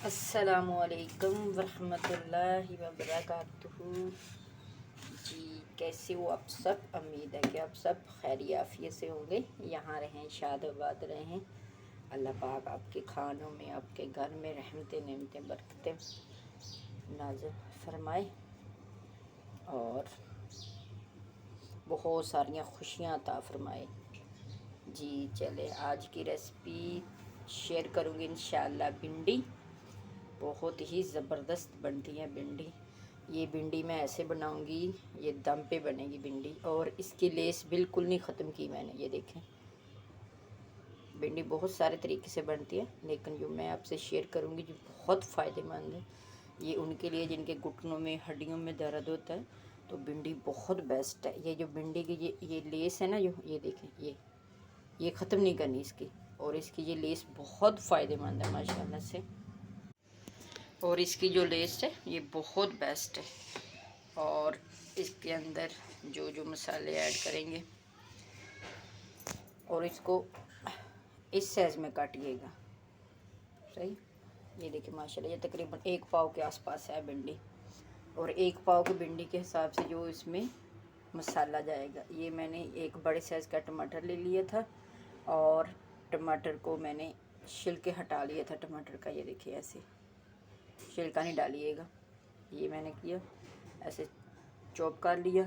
अस्सलामुअलैकुम वरहमतुल्लाहि वबरकातुहू। जी कैसे हो आप सब? उम्मीद है कि आप सब खैर आफियत से होंगे, यहाँ रहें, शाद आबाद रहें। अल्लाह पाक आपके खानों में, आपके घर में रहमतें नेमतें बरकतें नाज़िल फरमाए और बहुत सारियाँ खुशियाँ अता फरमाए। जी चले, आज की रेसिपी शेयर करूँगी इंशाअल्लाह। भिंडी बहुत ही ज़बरदस्त बनती है भिंडी। ये भिंडी मैं ऐसे बनाऊंगी, ये दम पे बनेगी भिंडी, और इसकी लेस बिल्कुल नहीं ख़त्म की मैंने। ये देखें, भिंडी बहुत सारे तरीके से बनती है, लेकिन जो मैं आपसे शेयर करूंगी जो बहुत फ़ायदेमंद है, ये उनके लिए जिनके घुटनों में, हड्डियों में दर्द होता है, तो भिंडी बहुत बेस्ट है। ये जो भिंडी की ये लेस है ना, जो ये देखें, ये ख़त्म नहीं करनी इसकी, और इसकी ये लेस बहुत फ़ायदेमंद है माशाल्लाह से। और इसकी जो लेस है ये बहुत बेस्ट है। और इसके अंदर जो जो मसाले ऐड करेंगे, और इसको इस साइज़ में काटिएगा, सही। ये देखिए माशाल्लाह, ये तकरीबन 1 पाव के आसपास है भिंडी, और 1 पाव की भिंडी के हिसाब से जो इसमें मसाला जाएगा, ये मैंने एक बड़े साइज़ का टमाटर ले लिया था, और टमाटर को मैंने छिलके हटा लिया था टमाटर का। ये देखिए ऐसे छिलका नहीं डालिएगा। ये मैंने किया, ऐसे चॉप कर लिया।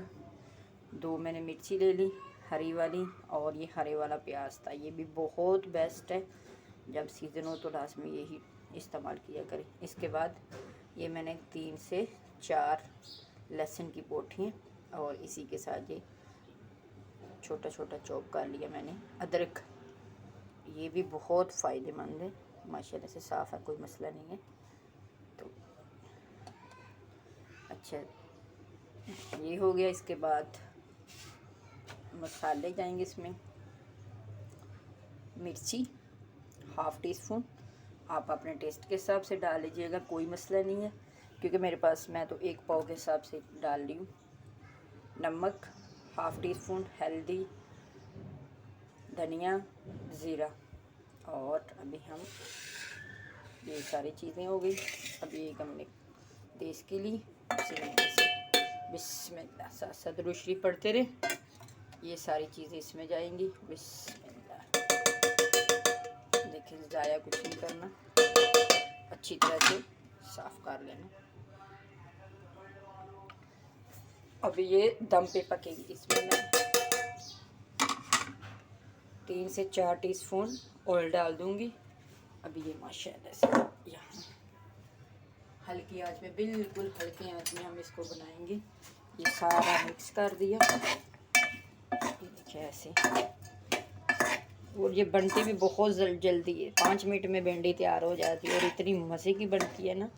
2 मैंने मिर्ची ले ली हरी वाली, और ये हरे वाला प्याज था। ये भी बहुत बेस्ट है, जब सीज़न हो तो लाजमी यही इस्तेमाल किया करें। इसके बाद ये मैंने 3 से 4 लहसुन की पोठियाँ, और इसी के साथ ये छोटा छोटा चॉप कर लिया मैंने अदरक। ये भी बहुत फ़ायदेमंद है माशाल्लाह से, साफ़ है, कोई मसला नहीं है। तो अच्छा, ये हो गया। इसके बाद मसाले जाएंगे इसमें। मिर्ची ½ टी स्पून, आप अपने टेस्ट के हिसाब से डाल लीजिएगा, कोई मसला नहीं है, क्योंकि मेरे पास, मैं तो 1 पाव के हिसाब से डाल रही हूँ। नमक ½ टी स्पून, हल्दी, धनिया, ज़ीरा, और अभी हम ये सारी चीज़ें हो गई। अभी एक हमने देश के लिए बिस्मिल्लाह, साथ साथ दुरूद शरीफ पढ़ते रहे। ये सारी चीज़ें इसमें जाएंगी। बिस्मिल्लाह, देखिए ज़ाया कुछ नहीं करना, अच्छी तरह से साफ़ कर लेना। अभी ये दम पे पकेगी। इसमें मैं 3 से 4 टीस्पून ऑयल डाल दूँगी। अभी ये माशाल्लाह से यहाँ हल्की आंच में, बिल्कुल हल्की आंच में हम इसको बनाएंगे। ये सारा मिक्स कर दिया, देखिए ऐसे। और ये बनती भी बहुत जल्दी है, 5 मिनट में भिंडी तैयार हो जाती है, और इतनी मज़े की बनती है ना।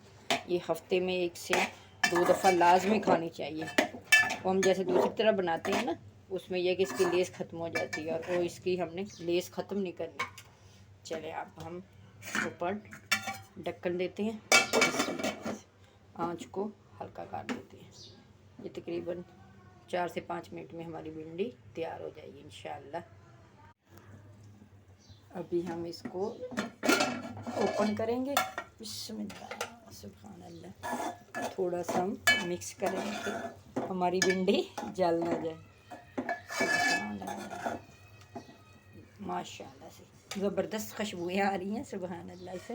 ये हफ्ते में 1 से 2 दफ़ा लाजमी खानी चाहिए। वो हम जैसे दूसरी तरह बनाते हैं ना, उसमें यह कि इसकी लेस ख़त्म हो जाती है, और वो इसकी हमने लेस ख़त्म नहीं करनी। चले, अब हम ऊपर ढक्कन देते हैं, आँच को हल्का कर देते हैं। ये तकरीबन 4 से 5 मिनट में हमारी भिंडी तैयार हो जाएगी इंशाअल्लाह। अभी हम इसको ओपन करेंगे। बिस्मिल्लाह, सुभान अल्लाह। थोड़ा सा हम मिक्स करेंगे कि हमारी भिंडी जल ना जाए। सुभान अल्लाह, माशाल्लाह से ज़बरदस्त खुशबुएँ आ रही हैं, सुभान अल्लाह से।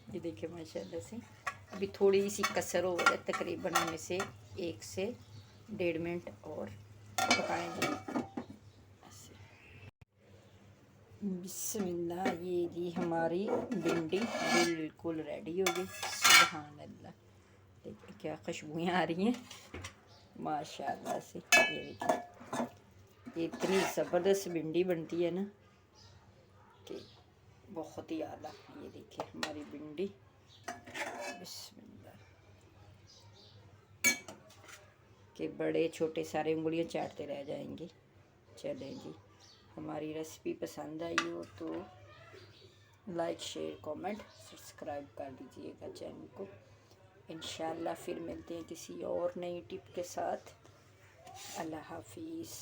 ये देखिए माशाल्लाह से। अभी थोड़ी सी कसर हो गई, तकरीबन हम इसे 1 से 1.5 मिनट और पकाएंगे। बिस्मिल्लाह, ये जी हमारी भिंडी बिल्कुल रेडी हो गई। सुभान अल्लाह, देखिए क्या खुशबुएँ आ रही हैं माशाल्लाह से। ये देखिए, इतनी ज़बरदस्त भिंडी बनती है ना कि बहुत ही आला। ये देखिए हमारी भिंडी, बिस्मिल्लाह, के बड़े छोटे सारे उंगलियां चाटते रह जाएंगे। चलें जी, हमारी रेसिपी पसंद आई हो तो लाइक, शेयर, कमेंट, सब्सक्राइब कर दीजिएगा चैनल को। इंशाल्लाह फिर मिलते हैं किसी और नई टिप के साथ। अल्लाह हाफिज़।